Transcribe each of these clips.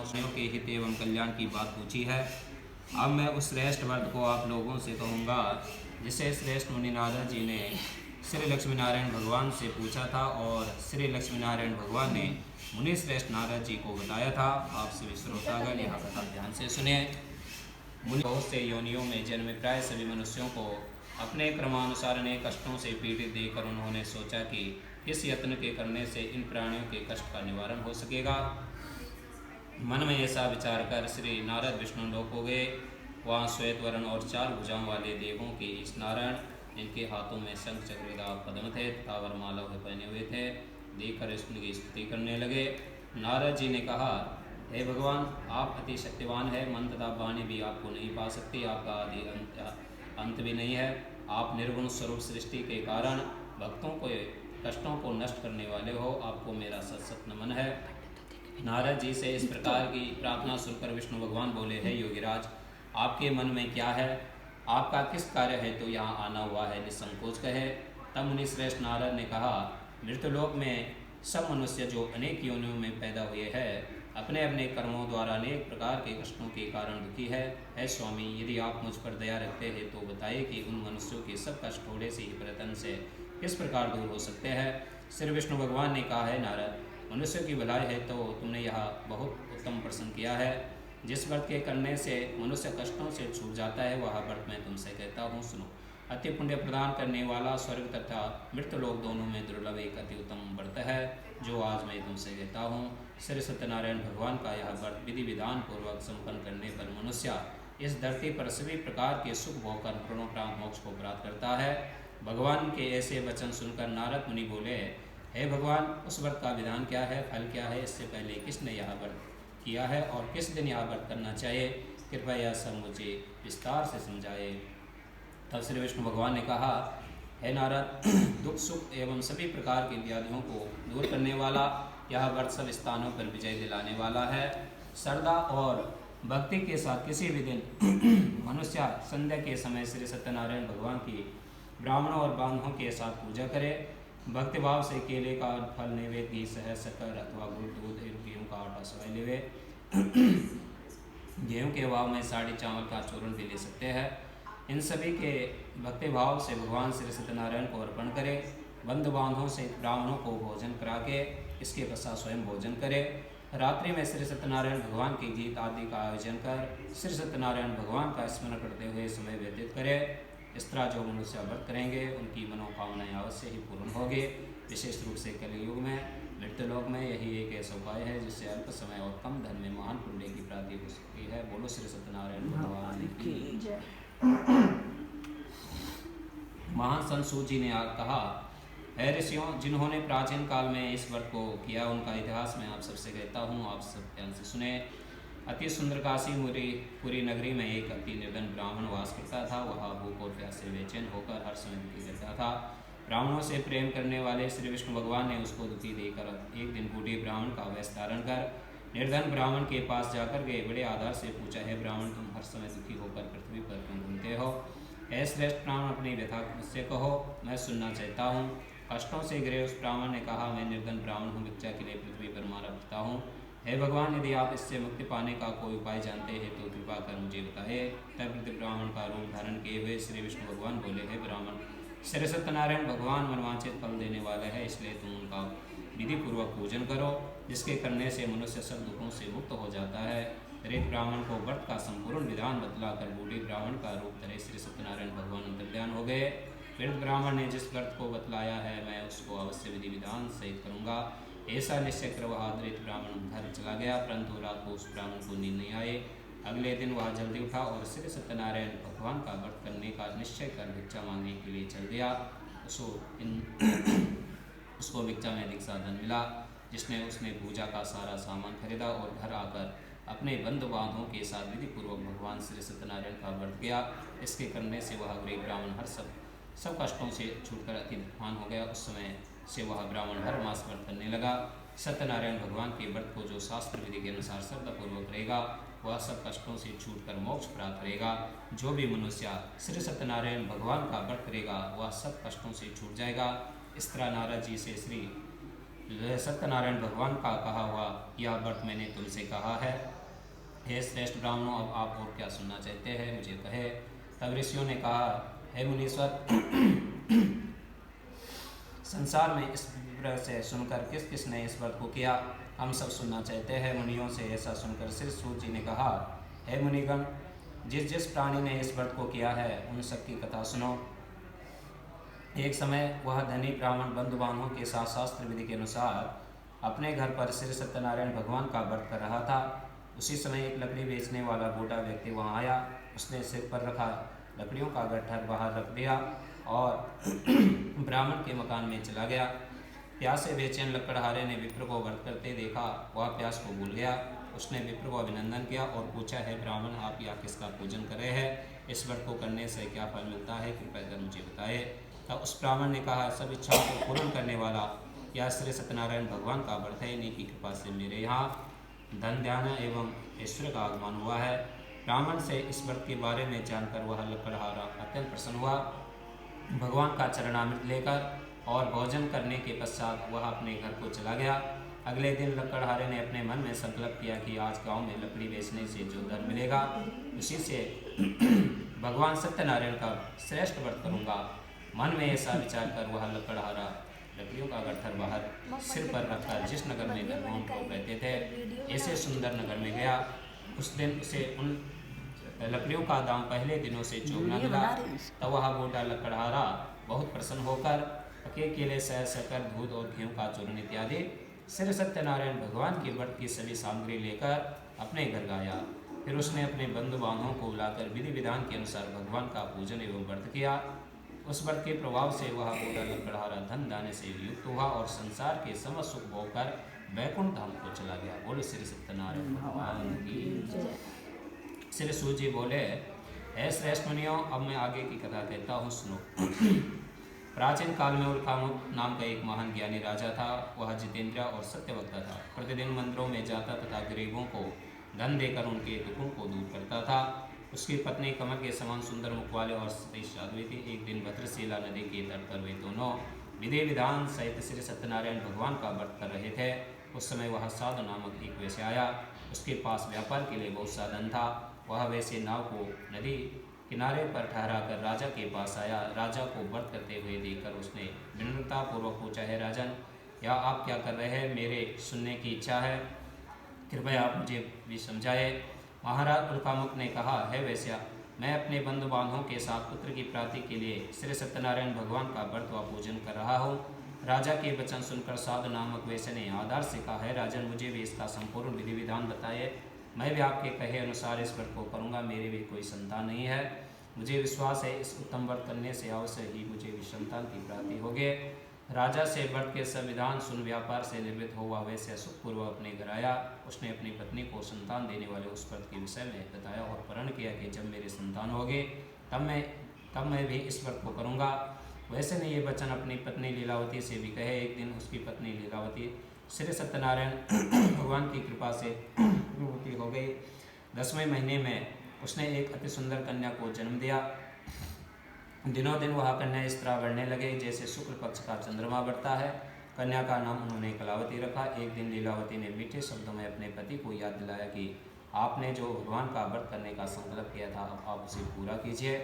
स्वयं के हित एवं कल्याण की बात पूछी है। अब मैं उस श्रेष्ठ व्रत को आप लोगों से कहूँगा जिसे श्रेष्ठ मुनि नारद जी ने श्री लक्ष्मीनारायण भगवान से पूछा था और श्री लक्ष्मीनारायण भगवान ने मुनि श्रेष्ठ नारद जी को बताया था। आप सभी श्रोतागण यह कथा ध्यान से सुनिए। मुनि बहुत से योनियों में जन्मे प्राय सभी मनुष्यों को अपने क्रमानुसार अनेक कष्टों से पीड़ित देखकर उन्होंने सोचा कि इस यत्न के करने से इन प्राणियों के कष्ट का निवारण हो सकेगा। मन में ऐसा विचार कर श्री नारद विष्णु लोक हो गए। वहाँ श्वेत वर्ण और 4 भुजाओं वाले देवों के ईश नारायण, जिनके हाथों में शंख चक्र गदा पद्म थे तथा वरमाला पहने हुए थे, देखकर उनकी स्तुति करने लगे। नारद जी ने कहा, हे भगवान, आप अति शक्तिवान है, मन तथा वाणी भी आपको नहीं पा सकती, आपका आदि अंत भी नहीं है। आप निर्गुण स्वरूप सृष्टि के कारण भक्तों को कष्टों को नष्ट करने वाले हो, आपको मेरा सत नमन है। नारद जी से इस प्रकार की प्रार्थना सुनकर विष्णु भगवान बोले, हे योगीराज, आपके मन में क्या है? आपका किस कार्य है तो यहाँ आना हुआ है, निसंकोच कहे। तब मुनि श्रेष्ठ नारद ने कहा, मृत्युलोक में सब मनुष्य जो अनेक योनियों में पैदा हुए हैं, अपने अपने कर्मों द्वारा अनेक प्रकार के कष्टों के कारण दुखी है। हे स्वामी, यदि आप मुझ पर दया रखते हैं तो बताइए कि उन मनुष्यों के सब कष्ट थोड़े से ही प्रयत्न से किस प्रकार दूर हो सकते हैं। श्री विष्णु भगवान ने कहा, है नारद, मनुष्य की भलाई है तो तुमने यह बहुत उत्तम प्रश्न किया है। जिस व्रत के करने से मनुष्य कष्टों से छूट जाता है, वह व्रत मैं तुमसे कहता हूँ, सुनो। अति पुण्य प्रदान करने वाला स्वर्ग तथा मृत्युलोक दोनों में दुर्लभ एक अति उत्तम व्रत है, जो आज मैं तुमसे कहता हूँ। श्री सत्यनारायण भगवान का यह व्रत विधि विधान पूर्वक संपन्न करने पर मनुष्य इस धरती पर सभी प्रकार के सुख भोग कर पूर्णोपरांत मोक्ष को प्राप्त करता है। भगवान के ऐसे वचन सुनकर नारद मुनि बोले, हे भगवान, उस व्रत का विधान क्या है, फल क्या है? इससे पहले किसने यह व्रत किया है और किस दिन यह व्रत करना चाहिए? कृपया यह सब मुझे विस्तार से समझाए। तब श्री विष्णु भगवान ने कहा, हे नारद, दुख सुख एवं सभी प्रकार की व्याधियों को दूर करने वाला यह व्रत सब स्थानों पर विजय दिलाने वाला है। श्रद्धा और भक्ति के साथ किसी भी दिन मनुष्य संध्या के समय श्री सत्यनारायण भगवान की ब्राह्मणों और बांधों के साथ पूजा करे। भक्तिभाव से केले का फल, नैवेद्य, घी, शहद, शक्कर अथवा गुड़, दूध, गेहूँ का आटा सवाई लेवे। गेहूँ के अभाव में साड़ी चावल का चूर्ण भी ले सकते हैं। इन सभी के भक्तिभाव से भगवान श्री सत्यनारायण को अर्पण करे। बंधु बांधों से ब्राह्मणों को भोजन करा के इसके पश्चात स्वयं भोजन करे। रात्रि में श्री सत्यनारायण भगवान के गीत आदि का आयोजन कर श्री सत्यनारायण भगवान का स्मरण करते हुए समय व्यतीत करे। इस तरह जो मनुष्य व्रत करेंगे उनकी मनोकामनाएं अवश्य ही पूर्ण होगी। विशेष रूप से कलयुग में मृत्युलोक में यही एक ऐसा उपाय है जिससे अल्प समय और कम धन में महान पुण्य की प्राप्ति हो सकती है। बोलो श्री सत्यनारायण भगवान की जय। महान संत सूत जी ने कहा, हे ऋषियों, जिन्होंने प्राचीन काल में इस व्रत को किया उनका इतिहास मैं आप सबसे कहता हूँ, आप सब ध्यान से सुने। अति सुंदर काशी पुरी नगरी में एक अति निर्धन ब्राह्मण वास करता था। वह भूख और प्यास से बेचैन होकर हर समय दुखी रहता था। ब्राह्मणों से प्रेम करने वाले श्री विष्णु भगवान ने उसको दुखी देकर एक दिन बूढ़े ब्राह्मण का वेश धारण कर निर्धन ब्राह्मण के पास जाकर गए बड़े आदर से पूछा, है ब्राह्मण, तुम हर समय दुखी होकर पृथ्वी पर क्यों घूमते हो? ऐ श्रेष्ठ ब्राह्मण, अपनी व्यथा मुझसे कहो, मैं सुनना चाहता हूँ। कष्टों से घिरे उस ब्राह्मण ने कहा, मैं निर्धन ब्राह्मण हूँ, भिक्षा के लिए पृथ्वी पर मारा फिरता हूँ। हे भगवान, यदि आप इससे मुक्ति पाने का कोई उपाय जानते हैं तो कृपा कर मुझे बताए। तब वृद्ध ब्राह्मण का रूप धारण किए हुए श्री विष्णु भगवान बोले, हे ब्राह्मण, श्री सत्यनारायण भगवान मनवांछित फल देने वाले हैं, इसलिए तुम उनका विधि पूर्वक पूजन करो, जिसके करने से मनुष्य सब दुखों से मुक्त हो जाता है। दरिद्र ब्राह्मण को व्रत का संपूर्ण विधान बतलाकर बूढ़े ब्राह्मण का रूप धरे श्री सत्यनारायण भगवान अंतर्ध्यान हो गए। वृद्ध ब्राह्मण ने जिस व्रत को बतलाया है मैं उसको अवश्य विधि विधान सहित करूँगा, ऐसा निश्चय कर वह दरिद्र ब्राह्मण घर चला गया। परंतु रात को उस ब्राह्मण को नींद नहीं आई। अगले दिन वह जल्दी उठा और श्री सत्यनारायण भगवान का व्रत करने का निश्चय कर भिक्षा मांगने के लिए चल दिया। उसको भिक्षा में अधिक साधन मिला, जिसने उसने पूजा का सारा सामान खरीदा और घर आकर अपने बंधु बांधों के साथ विधि पूर्वक भगवान श्री सत्यनारायण का व्रत किया। इसके करने से वह गरीब ब्राह्मण हर सब कष्टों से छूटकर अति धनवान हो गया। उस समय से वह ब्राह्मण हर मास व्रत करने लगा। सत्यनारायण भगवान के व्रत को जो शास्त्र विधि के अनुसार श्रद्धापूर्वक रहेगा वह सब कष्टों से छूटकर मोक्ष प्राप्त करेगा। जो भी मनुष्य श्री सत्यनारायण भगवान का व्रत करेगा वह सब कष्टों से छूट जाएगा। इस तरह नारद जी से श्री सत्यनारायण भगवान का कहा हुआ यह व्रत मैंने तुमसे कहा है। हे श्रेष्ठ ब्राह्मणों, अब आप और क्या सुनना चाहते हैं, मुझे कहे। तब ऋषियों ने कहा, हे मुनीश्वर, संसार में इस विप्रय से सुनकर किस किस ने इस व्रत को किया, हम सब सुनना चाहते हैं। मुनियों से ऐसा सुनकर श्री सूत जी ने कहा, हे मुनिगण, जिस जिस प्राणी ने इस व्रत को किया है उन सब की कथा सुनो। एक समय वह धनी ब्राह्मण बंधु बांधवों के साथ शास्त्र विधि के अनुसार अपने घर पर श्री सत्यनारायण भगवान का व्रत कर रहा था। उसी समय एक लकड़ी बेचने वाला बूढ़ा व्यक्ति वहां आया। उसने सिर पर रखा लकड़ियों का गट्ठर बाहर रख दिया और ब्राह्मण के मकान में चला गया। प्यास से बेचैन लकड़हारे ने विप्र को व्रत करते देखा। वह प्यास को भूल गया। उसने विप्र को अभिनंदन किया और पूछा, है ब्राह्मण, आप यहाँ किसका पूजन कर रहे हैं? इस व्रत को करने से क्या फल मिलता है, कृपया कर मुझे बताए। तब उस ब्राह्मण ने कहा, सब इच्छाओं को पूर्ण करने वाला यह श्री सत्यनारायण भगवान का व्रत है। इन्हीं की कृपा से मेरे यहाँ धन ध्यान एवं ऐश्वर्य का आगमन हुआ है। ब्राह्मण से इस व्रत के बारे में जानकर वह लकड़हारा अत्यंत प्रसन्न हुआ। भगवान का चरणामृत लेकर और भोजन करने के पश्चात वह अपने घर को चला गया। अगले दिन लकड़हारे ने अपने मन में संकल्प किया कि आज गांव में लकड़ी बेचने से जो धन मिलेगा उसी से भगवान सत्यनारायण का श्रेष्ठ व्रत करूंगा। मन में ऐसा विचार कर वह लकड़हारा लकड़ियों का गट्ठर बाहर सिर पर रखकर जिस नगर में धर्मों को रहते थे ऐसे सुंदर नगर में गया। उस दिन उसे उन लकड़ियों का दाम पहले दिनों से चौगुना मिला। तब वह बूढ़ा लकड़हारा बहुत प्रसन्न होकर पके केले, शहद, शक्कर, दूध और घी का चूर्ण इत्यादि श्री सत्यनारायण भगवान के व्रत की सभी सामग्री लेकर अपने घर गया। फिर उसने अपने बंधु बांधवों को बुलाकर विधि विधान के अनुसार भगवान का पूजन एवं व्रत किया। उस व्रत के प्रभाव से वह बूढ़ा लकड़हारा धन दाने से युक्त हुआ और संसार के समस्त सुख भोगकर वैकुंठ धाम को चला गया। बोले श्री सत्यनारायण भगवान की। श्री सूत जी बोले, हे श्रेष्ठ मुनियों, अब मैं आगे की कथा कहता हूँ, सुनो। प्राचीन काल में उल्कामुक नाम का एक महान ज्ञानी राजा था। वह जितेंद्र और सत्यवक्ता था। प्रतिदिन मंदिरों में जाता तथा गरीबों को धन देकर उनके दुखों को दूर करता था। उसकी पत्नी कमल के समान सुंदर मुख वाले और सती साध्वी थी। एक दिन भद्रशिला नदी के तट पर वे दोनों विधि विधान सहित श्री सत्यनारायण भगवान का व्रत कर रहे थे। उस समय वह साधु नामक एक वैश्य आया। उसके पास व्यापार के लिए बहुत साधन था। वह वैसे नाव को नदी किनारे पर ठहरा कर राजा के पास आया। राजा को व्रत करते हुए देखकर उसने विनम्रतापूर्वक पूछा, है राजन, या आप क्या कर रहे हैं? मेरे सुनने की इच्छा है, कृपया आप मुझे भी समझाए। महाराज उल्कामुक ने कहा, है वैश्या, मैं अपने बंधु बांधवों के साथ पुत्र की प्राप्ति के लिए श्री सत्यनारायण भगवान का व्रत व पूजन कर रहा हूँ। राजा के वचन सुनकर साधु नामक वैश्य ने आदर से कहा, है राजन, मुझे भी इसका संपूर्ण विधि विधान बताइए। मैं भी आपके कहे अनुसार इस व्रत को करूँगा। मेरी भी कोई संतान नहीं है। मुझे विश्वास है इस उत्तम व्रत करने से अवश्य ही मुझे भी संतान की प्राप्ति होगी। राजा से व्रत के संविधान सुन व्यापार से निर्मित हुआ वैसे सुखपूर्वक अपने घर आया। उसने अपनी पत्नी को संतान देने वाले उस व्रत के विषय में बताया और प्रण किया कि जब मेरे संतान होगी तब मैं भी इस व्रत को करूँगा। वैसे ने ये वचन अपनी पत्नी लीलावती से भी कहे। एक दिन उसकी पत्नी लीलावती श्री सत्यनारायण भगवान की कृपा से गर्भवती हो गई। 10वें महीने में उसने एक अति सुंदर कन्या को जन्म दिया। दिनों दिन वह कन्या इस तरह बढ़ने लगे जैसे शुक्ल पक्ष का चंद्रमा बढ़ता है। कन्या का नाम उन्होंने कलावती रखा। एक दिन लीलावती ने मीठे शब्दों में अपने पति को याद दिलाया कि आपने जो भगवान का व्रत करने का संकल्प किया था, अब आप उसे पूरा कीजिए।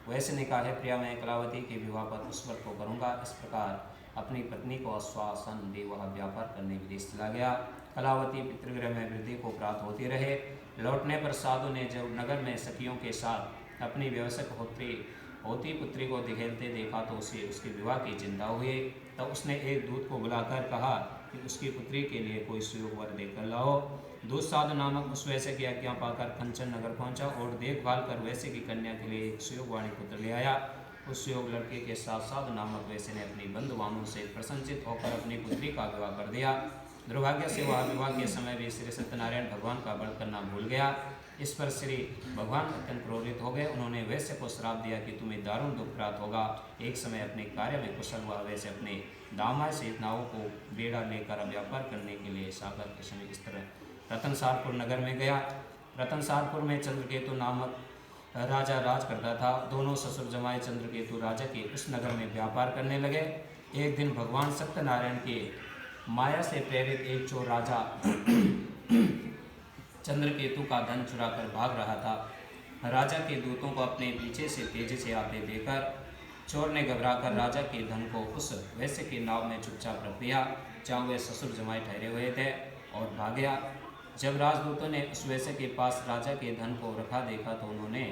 वैसे ने कहा, है प्रिया, मैं कलावती के विवाह पर उस व्रत को करूँगा। इस प्रकार अपनी पत्नी को आश्वासन दे वह व्यापार करने विदेश चला गया। कलावती पितृगृह में वृद्धि को प्राप्त होती रहे। लौटने पर साधु ने जब नगर में सखियों के साथ अपनी व्यवसायिक होती पुत्री को खेलते देखा तो उसे उसके विवाह की चिंता हुई। तब उसने एक दूत को बुलाकर कहा कि उसकी पुत्री के लिए कोई सुयोग वर देकर लाओ। दूत साधु नामक उस वैश्य की आज्ञा पाकर कंचन नगर पहुंचा और देखभाल कर वैश्य की कन्या के लिए एक सुयोगवाणी पुत्र ले आया। उस सुयोग लड़के के साथ साधु नामक वैश्य ने अपनी बंधु बांधवों से प्रशंसित होकर अपनी पुत्री का विवाह कर दिया। दुर्भाग्य से वह विवाह के समय भी श्री सत्यनारायण भगवान का व्रत करना भूल गया। इस पर श्री भगवान अत्यंत क्रोधित हो गए। उन्होंने वैश्य को श्राप दिया कि तुम्हें दारुण दुख प्राप्त होगा। एक समय अपने कार्य में कुशल हुआ वैश्य अपने दामाद सहित नावों को बेड़ा लेकर व्यापार करने के लिए सागर के समय इस तरह रतनसारपुर नगर में गया। रतनसारपुर में चंद्रकेतु नामक राजा राज करता था। दोनों ससुर जमाए चंद्रकेतु राजा के उस नगर में व्यापार करने लगे। एक दिन भगवान सत्यनारायण के माया से प्रेरित एक चोर राजा चंद्रकेतु का धन चुराकर भाग रहा था। राजा के दूतों को अपने पीछे से तेजी से आते देखकर चोर ने घबराकर राजा के धन को उस वैश्य की नाव में चुपचाप रख दिया जहाँ वे ससुर जमाई ठहरे हुए थे और भाग गया। जब राजदूतों ने उस वैश्य के पास राजा के धन को रखा देखा तो उन्होंने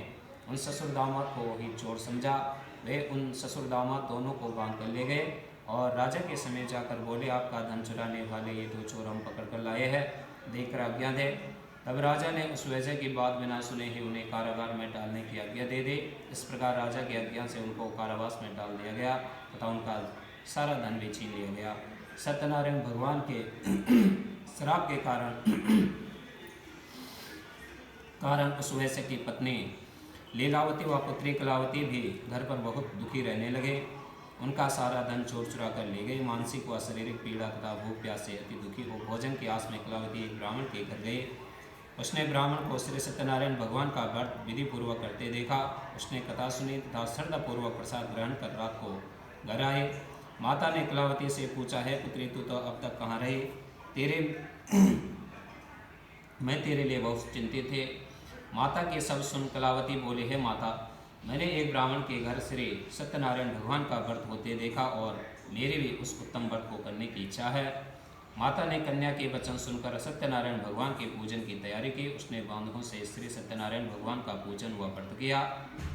उन ससुर दामाद को ही चोर समझा। वे उन ससुर दामाद दोनों को बांध कर ले गए और राजा के समीप जाकर बोले, आपका धन चुराने वाले ये दो चोर हम पकड़ कर लाए हैं, देखकर आज्ञा दे। तब राजा ने उस वैश्य की बात बिना सुने ही उन्हें कारागार में डालने की आज्ञा दे दी। इस प्रकार राजा की आज्ञा से उनको कारावास में डाल दिया गया तथा उनका सारा धन भी छीन लिया गया। सत्यनारायण भगवान के श्राप के कारण उस वैश्य की पत्नी लीलावती व पुत्री कलावती भी घर पर बहुत दुखी रहने लगे। उनका सारा धन चोर चुरा कर ले गए। मानसिक व शारीरिक पीड़ा तथा भूख प्यास से अति दुखी हो भोजन की आस में कलावती एक ब्राह्मण के घर गए। उसने ब्राह्मण को श्री सत्यनारायण भगवान का व्रत विधि पूर्वक करते देखा। उसने कथा सुनी तथा श्रद्धापूर्वक प्रसाद ग्रहण कर रात को घर आए। माता ने कलावती से पूछा, है पुत्री, तू तो अब तक कहाँ रही? मैं तेरे लिए बहुत चिंतित थे। माता के सब सुन कलावती बोली, है माता, मैंने एक ब्राह्मण के घर श्री सत्यनारायण भगवान का व्रत होते देखा और मेरी भी उस उत्तम व्रत को करने की इच्छा है। माता ने कन्या के वचन सुनकर सत्यनारायण भगवान के पूजन की तैयारी की। उसने बांधों से श्री सत्यनारायण भगवान का पूजन व व्रत किया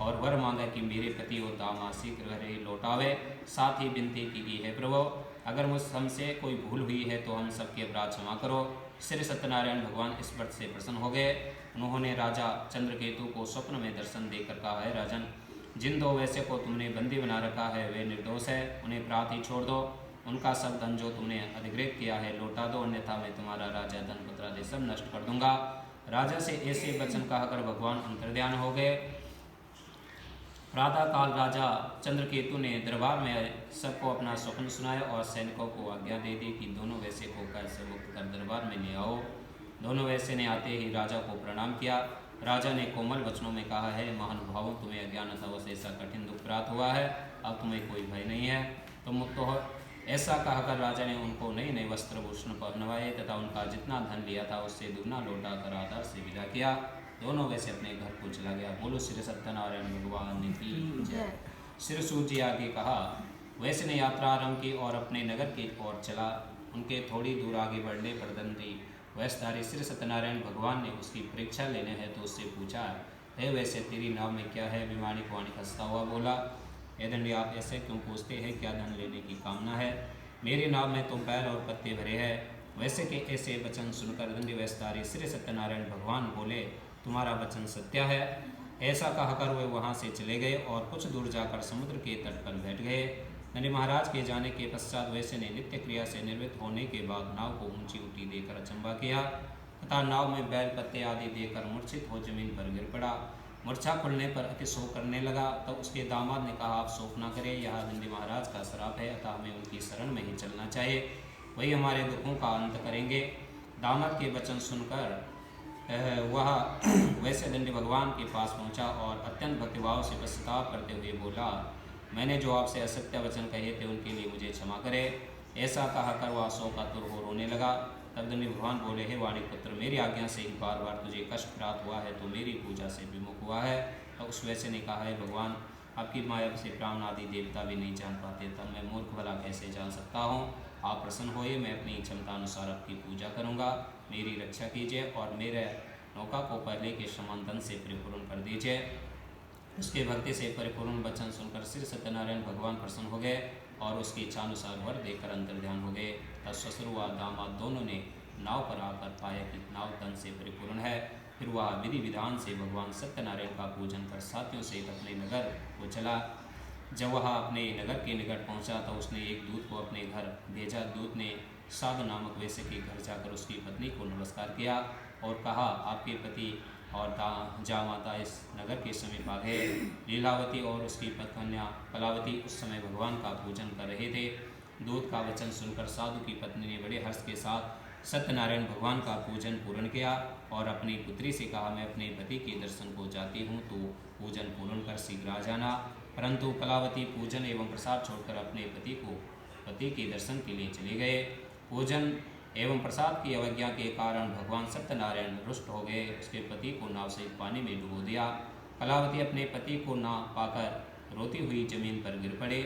और वर मांगा कि मेरे पति और दामाद शीघ्र घर लौटावे। साथ ही विनती की है, प्रभु, अगर मुझ हमसे कोई भूल हुई है तो हम सबके अपराध क्षमा करो। श्री सत्यनारायण भगवान इस व्रत से प्रसन्न हो गए। उन्होंने राजा चंद्रकेतु को स्वप्न में दर्शन देकर कहा, है राजन, जिन दो वैश्य को तुमने बंदी बना रखा है वे निर्दोष है, उन्हें प्रात ही छोड़ दो। उनका सब धन जो तुमने अधिग्रहित किया है लौटा दो, अन्यथा मैं तुम्हारा राजा धन पुत्र आदि सब नष्ट कर दूंगा। राजा से ऐसे वचन कहकर भगवान अंतर्ध्यान हो गए। प्रातःकाल राजा चंद्रकेतु ने दरबार में सबको अपना स्वप्न सुनाया और सैनिकों को आज्ञा दे दी कि दोनों वैश्य को कैसे मुक्त कर दरबार में ले आओ। दोनों वैश्य ने आते ही राजा को प्रणाम किया। राजा ने कोमल वचनों में कहा, है महानुभावों, तुम्हें अज्ञानतावश ऐसा कठिन दुख प्राप्त हुआ है, अब तुम्हें कोई भय नहीं है, तुम मुक्त हो। ऐसा कहकर राजा ने उनको नए नए वस्त्र भूषण पहनवाए तथा उनका जितना धन लिया था उससे दुगना लौटा कर आदर से विदा किया। दोनों वैसे अपने घर को चला गया। बोलो श्री सत्यनारायण भगवान की जय। श्री सूर्य जी आगे कहा, वैसे ने यात्रा आरंभ की और अपने नगर की ओर चला। उनके थोड़ी दूर आगे बढ़ने पर दंडी वैश्यधारी श्री सत्यनारायण भगवान ने उसकी परीक्षा लेने है तो उससे पूछा, है वैसे तेरी नाव में क्या है? विमानिक वाणिक हंसता हुआ बोला, हे दंडी, आप ऐसे क्यों पूछते हैं? क्या धन लेने की कामना है? मेरी नाव में तो बैल और पत्ते भरे हैं। वैसे के ऐसे वचन सुनकर दंडी वैश्यधारी श्री सत्यनारायण भगवान बोले, तुम्हारा वचन सत्य है। ऐसा कहकर वे वहाँ से चले गए और कुछ दूर जाकर समुद्र के तट पर बैठ गए। दंडी महाराज के जाने के पश्चात वैसे ने नित्य क्रिया से निर्वृत्त होने के बाद नाव को ऊंची ऊँटी देकर अचंबा किया तथा नाव में बैल पत्ते आदि देकर मूर्छित हो जमीन पर गिर पड़ा। मूर्छा खुलने पर अति शोक करने लगा। तब तो उसके दामाद ने कहा, आप शोक न करें, यह दंडी महाराज का श्राप है, अतः हमें उनकी शरण में ही चलना चाहिए, वही हमारे दुखों का अंत करेंगे। दामाद के वचन सुनकर वह वैसे दंडी भगवान के पास पहुंचा और अत्यंत भक्तिभाव से पश्चाताप करते हुए बोला, मैंने जो आपसे असत्य वचन कहे थे उनके लिए मुझे क्षमा करें। ऐसा कहकर वह शोकातुर हो रोने लगा। तब दंडी भगवान बोले, हे वाणी पुत्र, मेरी आज्ञा से ही बार बार तुझे कष्ट प्राप्त हुआ है तो मेरी पूजा से विमुख हुआ है। तो उस वैसे ने कहा, है भगवान, आपकी माया से ब्राह्मण आदि देवता भी नहीं जान पाते, तब मैं मूर्ख भला कैसे जान सकता हूँ? आप प्रसन्न होइए, मैं अपनी क्षमता अनुसार आपकी पूजा करूँगा, मेरी रक्षा कीजिए और मेरे नौका को पहले के समान धन से परिपूर्ण कर दीजिए। उसके भक्ति से परिपूर्ण वचन सुनकर श्री सत्यनारायण भगवान प्रसन्न हो गए और उसकी इच्छानुसार वर देकर अंतर्ध्यान हो गए। तब ससुर व दामाद दोनों ने नाव पर आकर पाया कि नाव धन से परिपूर्ण है। फिर वह विधि विधान से भगवान सत्यनारायण का पूजन कर साथियों सहित अपने नगर को चला। जब वह अपने नगर के निकट पहुंचा तो उसने एक दूत को अपने घर भेजा। दूत ने साधु नामक वैश्य के घर जाकर उसकी पत्नी को नमस्कार किया और कहा, आपके पति और जामाता इस नगर के समीप आ गए। लीलावती और उसकी कन्या कलावती उस समय भगवान का पूजन कर रहे थे। दूत का वचन सुनकर साधु की पत्नी ने बड़े हर्ष के साथ सत्यनारायण भगवान का पूजन पूर्ण किया और अपनी पुत्री से कहा, मैं अपने पति के दर्शन को जाती हूँ तो पूजन पूर्ण कर शीघ्र आ जाना। परंतु कलावती पूजन एवं प्रसाद छोड़कर अपने पति के दर्शन के लिए चले गए। पूजन एवं प्रसाद की अवज्ञा के कारण भगवान सत्यनारायण रुष्ट हो गए। उसके पति को नाव से पानी में डुबो दिया। कलावती अपने पति को ना पाकर रोती हुई जमीन पर गिर पड़े।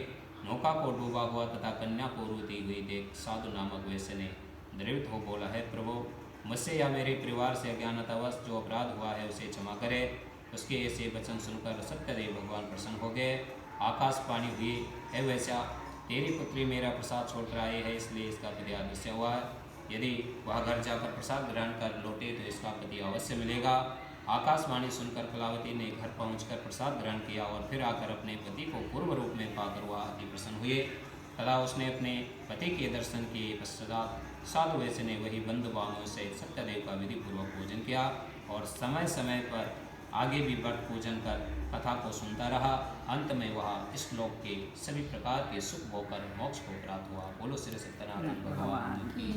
नौका को डूबा हुआ तथा कन्या को रोती हुई देख साधु नामक वैश्य ने द्रवित हो बोला, है प्रभु, मुझसे या मेरे परिवार से अज्ञानतावश जो अपराध हुआ है उसे क्षमा करे। उसके ऐसे वचन सुनकर सत्यदेव भगवान प्रसन्न हो गए। आकाश पानी हुई, है वैश्या, तेरी पुत्री मेरा प्रसाद छोड़कर आई है, इसलिए इसका पति अदृश्य हुआ है। यदि वह घर जाकर प्रसाद ग्रहण कर लौटे तो इसका पति अवश्य मिलेगा। आकाशवाणी सुनकर कलावती ने घर पहुंचकर प्रसाद ग्रहण किया और फिर आकर अपने पति को पूर्व रूप में पाकर वह अति प्रसन्न हुए। तथा उसने अपने पति के दर्शन किए पश्चात साधु वैश्य ने वही बंधु बांधवों सहित सत्यदेव का विधि पूर्वक पूजन किया और समय समय पर आगे भी व्रत पूजन कर कथा को सुनता रहा। अंत में वह इस लोक के सभी प्रकार के सुख भोग कर मोक्ष को प्राप्त हुआ। बोलो श्री सत्यनारायण भगवान की